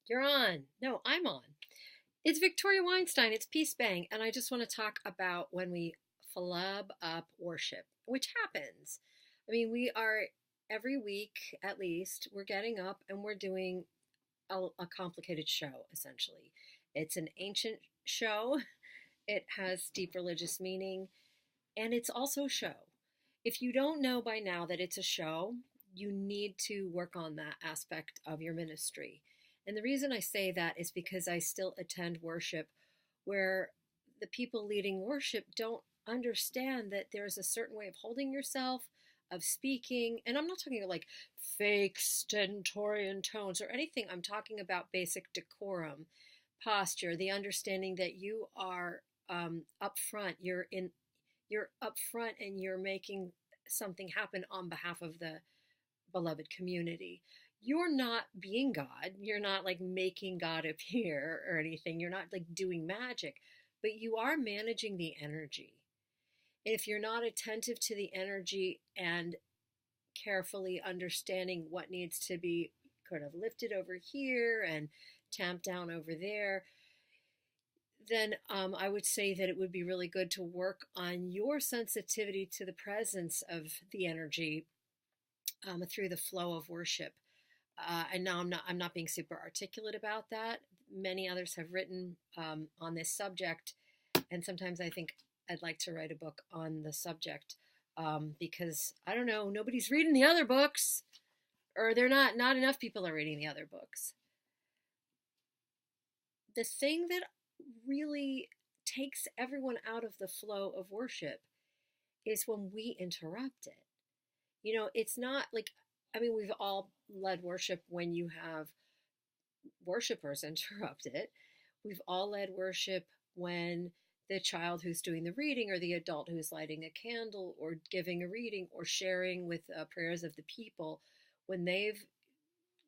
You're on. No, I'm on. It's Victoria Weinstein. It's Peace Bang. And I just want to talk about when we flub up worship, which happens. I mean, we are every week at least, we're getting up and we're doing a complicated show, essentially. It's an ancient show, it has deep religious meaning, and it's also a show. If you don't know by now that it's a show, you need to work on that aspect of your ministry. And the reason I say that is because I still attend worship where the people leading worship don't understand that there's a certain way of holding yourself, of speaking. And I'm not talking about like fake stentorian tones or anything. I'm talking about basic decorum, posture, the understanding that you are up front. You're up front and you're making something happen on behalf of the beloved community. You're not being God. You're not like making God appear or anything. You're not like doing magic, but you are managing the energy. If you're not attentive to the energy and carefully understanding what needs to be kind of lifted over here and tamped down over there, then I would say that it would be really good to work on your sensitivity to the presence of the energy through the flow of worship. And now I'm not being super articulate about that. Many others have written on this subject, and sometimes I think I'd like to write a book on the subject because I don't know, nobody's reading the other books, or they're not enough people are reading the other books. The thing that really takes everyone out of the flow of worship is when we interrupt it. It's not like, I mean, we've all led worship when you have worshipers interrupt it. We've all led worship when the child who's doing the reading or the adult who's lighting a candle or giving a reading or sharing with prayers of the people, when they've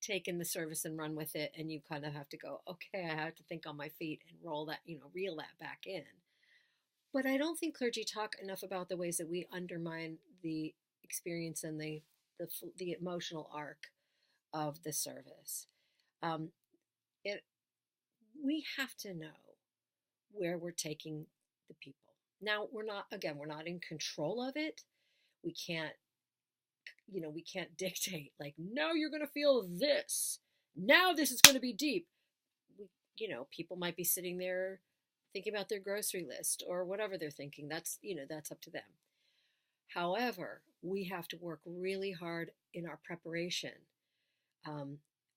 taken the service and run with it, and you kind of have to go, okay, I have to think on my feet and roll that, reel that back in. But I don't think clergy talk enough about the ways that we undermine the experience and the emotional arc of the service. Um, it we have to know where we're taking the people. Now we're not in control of it. We can't we can't dictate like, no, you're going to feel this. Now this is going to be deep. People might be sitting there thinking about their grocery list or whatever they're thinking. That's up to them. However, we have to work really hard in our preparation,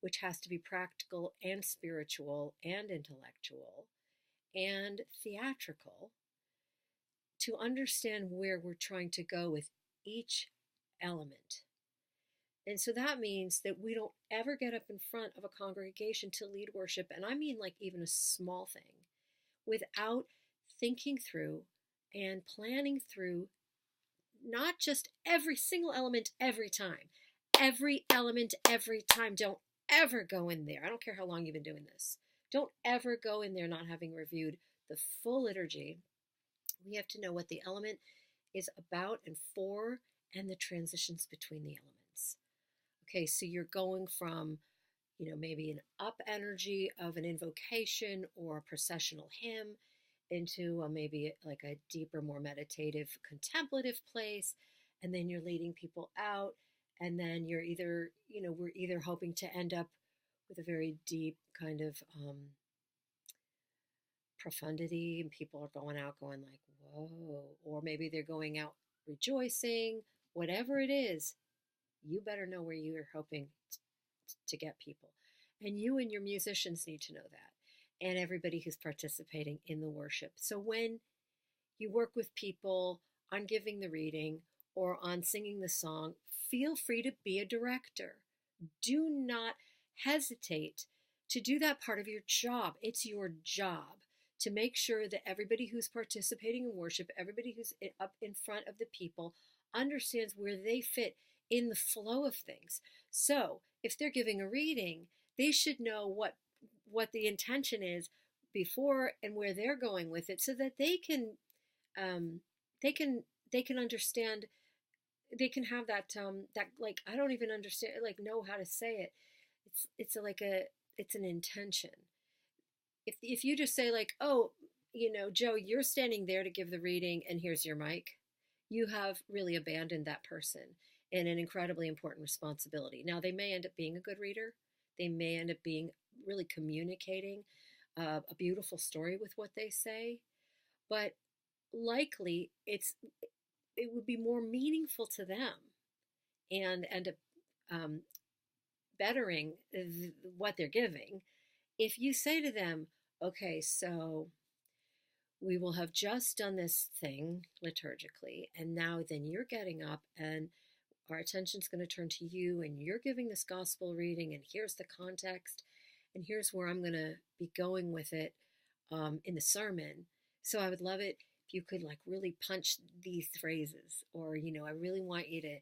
which has to be practical and spiritual and intellectual and theatrical, to understand where we're trying to go with each element. And so that means that we don't ever get up in front of a congregation to lead worship, and I mean like even a small thing, without thinking through and planning through not just every single element every time. Every element every time. Don't ever go in there. I don't care how long you've been doing this. Don't ever go in there not having reviewed the full liturgy. We have to know what the element is about and for, and the transitions between the elements. Okay, so you're going from, maybe an up energy of an invocation or a processional hymn into maybe like a deeper, more meditative, contemplative place, and then you're leading people out, and then you're either, we're either hoping to end up with a very deep kind of profundity, and people are going out going like, whoa, or maybe they're going out rejoicing, whatever it is. You better know where you're hoping to get people. And you and your musicians need to know that, and everybody who's participating in the worship. So when you work with people on giving the reading or on singing the song, feel free to be a director. Do not hesitate to do that part of your job. It's your job to make sure that everybody who's participating in worship, everybody who's up in front of the people, understands where they fit in the flow of things. So if they're giving a reading, they should know what the intention is before and where they're going with it, so that they can they can understand. They can have that that, like, I don't even understand, like, know how to say it. It's like it's an intention. If you just say like, oh, Joe, you're standing there to give the reading and here's your mic, you have really abandoned that person in an incredibly important responsibility. Now, they may end up being a good reader. They may end up being really communicating a beautiful story with what they say, but likely it would be more meaningful to them and end up bettering what they're giving if you say to them, okay, so we will have just done this thing liturgically, and now then you're getting up and our attention's going to turn to you and you're giving this gospel reading, and here's the context, and here's where I'm going to be going with it in the sermon. So I would love it if you could like really punch these phrases, or I really want you to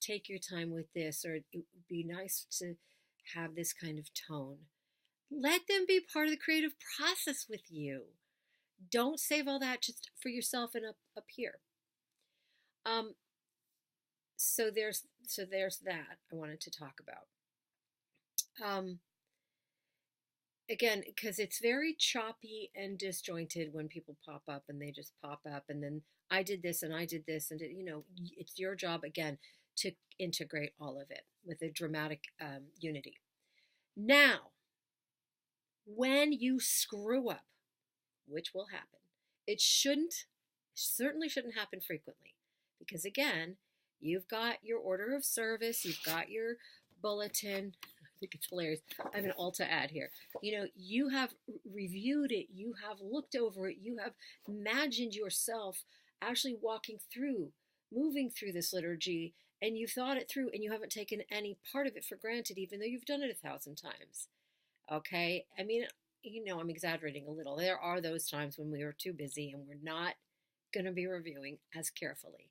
take your time with this, or it would be nice to have this kind of tone. Let them be part of the creative process with you. Don't save all that just for yourself and up here. So there's that I wanted to talk about. Again, because it's very choppy and disjointed when people pop up and they just pop up and then I did this and I did this, and it's your job again to integrate all of it with a dramatic unity. Now, when you screw up, which will happen, it certainly shouldn't happen frequently, because again, you've got your order of service, you've got your bulletin. I think it's hilarious. I have an Alta ad here. You have reviewed it, you have looked over it, you have imagined yourself actually moving through this liturgy, and you've thought it through, and you haven't taken any part of it for granted, even though you've done it 1,000 times. Okay? I mean, I'm exaggerating a little. There are those times when we are too busy and we're not going to be reviewing as carefully.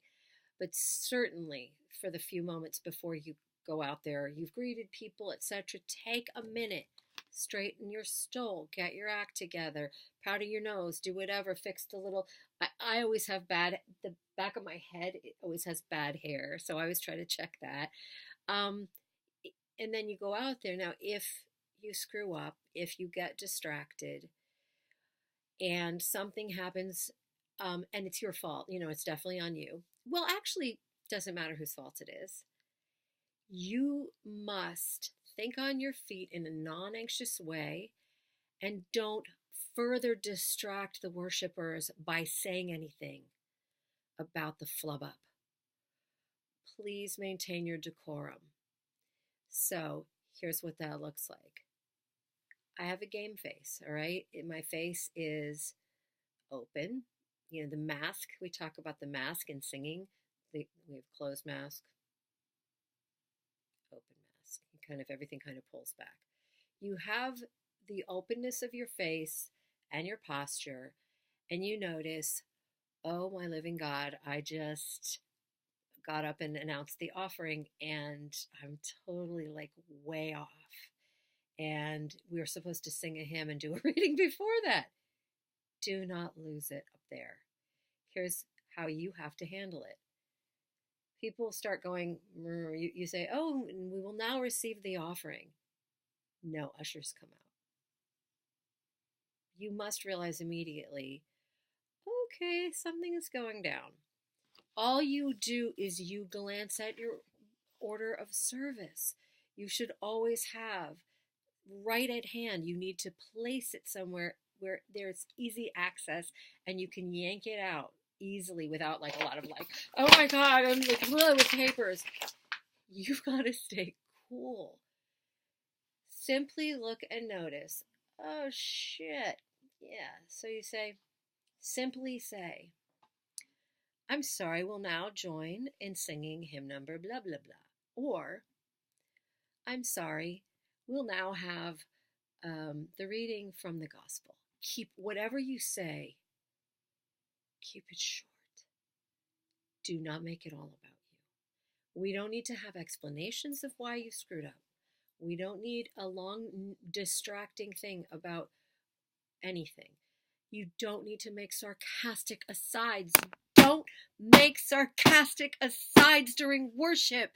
But certainly for the few moments before you go out there, you've greeted people, etc., take a minute, straighten your stole, get your act together, powder your nose, do whatever, fix the little, I always have the back of my head, it always has bad hair, so I always try to check that. And then you go out there. Now, if you screw up, if you get distracted and something happens, and it's your fault, it's definitely on you. Well, actually, doesn't matter whose fault it is. You must think on your feet in a non-anxious way and don't further distract the worshipers by saying anything about the flub up. Please maintain your decorum. So here's what that looks like. I have a game face, all right? My face is open. The mask, we talk about the mask in singing. We have closed mask, open mask. Everything kind of pulls back. You have the openness of your face and your posture, and you notice, oh my living God, I just got up and announced the offering, and I'm totally like way off. And we were supposed to sing a hymn and do a reading before that. Do not lose it up there. Here's how you have to handle it. People start going, you say, oh, and we will now receive the offering. No, ushers come out. You must realize immediately, okay, something is going down. All you do is you glance at your order of service. You should always have right at hand. You need to place it somewhere where there's easy access and you can yank it out easily without like a lot of like, oh my God, I'm like with papers. You've got to stay cool. Simply look and notice, oh shit. Yeah. So you simply say, I'm sorry, we'll now join in singing hymn number blah, blah, blah. Or, I'm sorry, we'll now have the reading from the gospel. Keep whatever you say, keep it short. Do not make it all about you. We don't need to have explanations of why you screwed up. We don't need a long, distracting thing about anything. You don't need to make sarcastic asides. Don't make sarcastic asides during worship.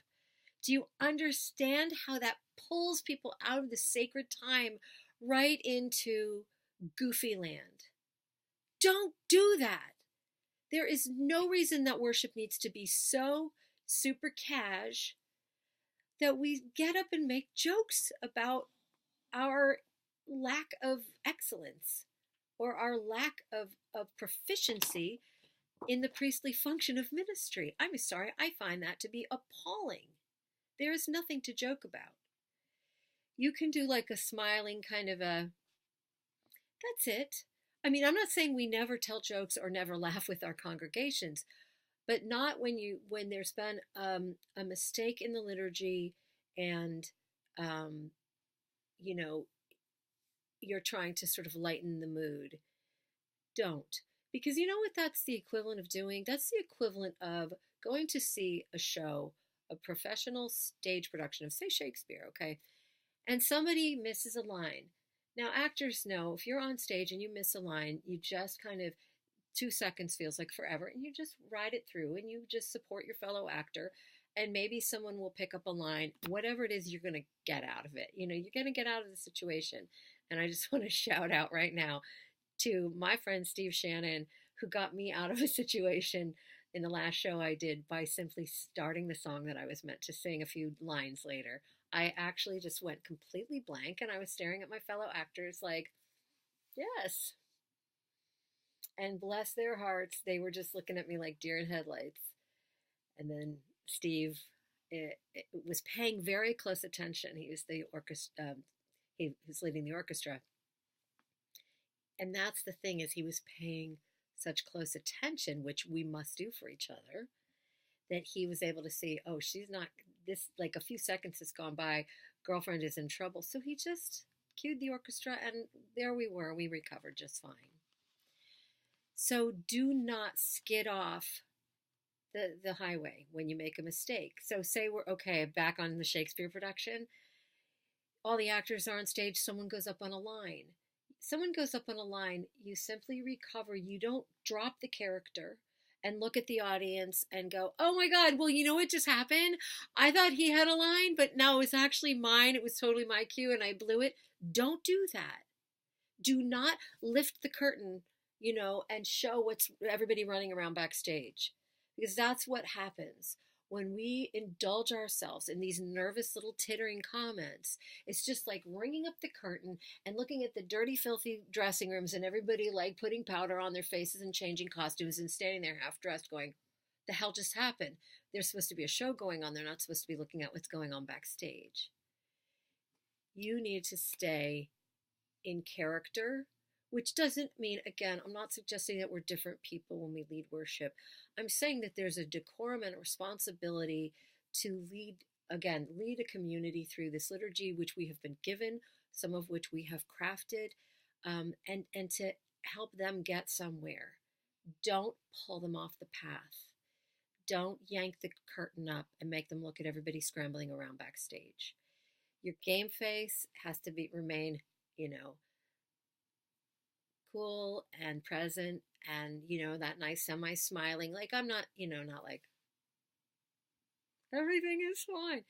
Do you understand how that pulls people out of the sacred time right into goofy land? Don't do that. There is no reason that worship needs to be so super cash that we get up and make jokes about our lack of excellence or our lack of proficiency in the priestly function of ministry. I'm sorry, I find that to be appalling. There is nothing to joke about. You can do like a smiling kind of a, that's it. I mean, I'm not saying we never tell jokes or never laugh with our congregations, but not when there's been a mistake in the liturgy and um, you know, you're trying to sort of lighten the mood. Don't. Because you know what that's the equivalent of doing? That's the equivalent of going to see a show, a professional stage production of, say, Shakespeare, okay? And somebody misses a line. Now, actors know if you're on stage and you miss a line, you just kind of, 2 seconds feels like forever, and you just ride it through and you just support your fellow actor. And maybe someone will pick up a line, whatever it is you're going to get out of it. You know, you're going to get out of the situation. And I just want to shout out right now to my friend Steve Shannon, who got me out of a situation in the last show I did by simply starting the song that I was meant to sing a few lines later. I actually just went completely blank and I was staring at my fellow actors like, yes. And bless their hearts, they were just looking at me like deer in headlights. And then Steve was paying very close attention. He was the orchestra. He was leading the orchestra, and that's the thing, is he was paying such close attention, which we must do for each other, that he was able to see, oh, she's not, this, like a few seconds has gone by, girlfriend is in trouble. So he just cued the orchestra, and there we were. We recovered just fine. So do not skid off the highway when you make a mistake. So say we're okay, back on the Shakespeare production. All the actors are on stage, someone goes up on a line. Someone goes up on a line, you simply recover. You don't drop the character and look at the audience and go, oh my God, well, you know what just happened? I thought he had a line, but no, it was actually mine. It was totally my cue and I blew it. Don't do that. Do not lift the curtain, and show what's everybody running around backstage. Because that's what happens when we indulge ourselves in these nervous little tittering comments. It's just like ringing up the curtain and looking at the dirty, filthy dressing rooms and everybody like putting powder on their faces and changing costumes and standing there half dressed going, the hell just happened? There's supposed to be a show going on. They're not supposed to be looking at what's going on backstage. You need to stay in character, which doesn't mean, again, I'm not suggesting that we're different people when we lead worship. I'm saying that there's a decorum and a responsibility to lead a community through this liturgy, which we have been given, some of which we have crafted, and to help them get somewhere. Don't pull them off the path. Don't yank the curtain up and make them look at everybody scrambling around backstage. Your game face has to remain, cool and present and, that nice semi-smiling. Like, I'm not, not like, everything is fine.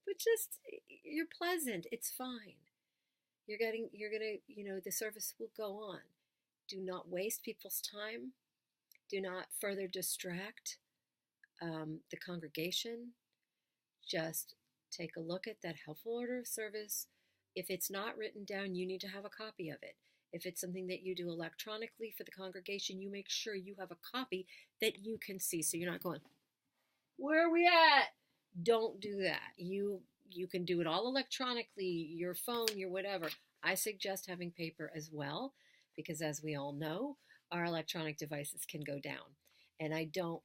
But just, you're pleasant. It's fine. You're gonna, the service will go on. Do not waste people's time. Do not further distract the congregation. Just take a look at that helpful order of service. If it's not written down, you need to have a copy of it. If it's something that you do electronically for the congregation, you make sure you have a copy that you can see. So you're not going, where are we at? Don't do that. You can do it all electronically, your phone, your whatever. I suggest having paper as well, because as we all know, our electronic devices can go down. And I don't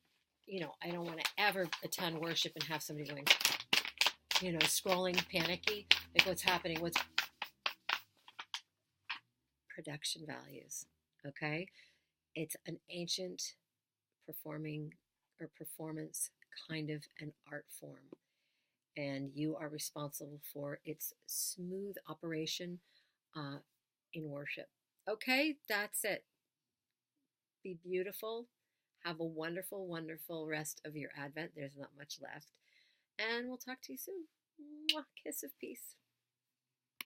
want to ever attend worship and have somebody going, scrolling panicky, like what's happening, what's production values, okay? It's an ancient performance kind of an art form, and you are responsible for its smooth operation in worship. Okay, that's it. Be beautiful. Have a wonderful, wonderful rest of your Advent. There's not much left. And we'll talk to you soon. Mwah, kiss of peace.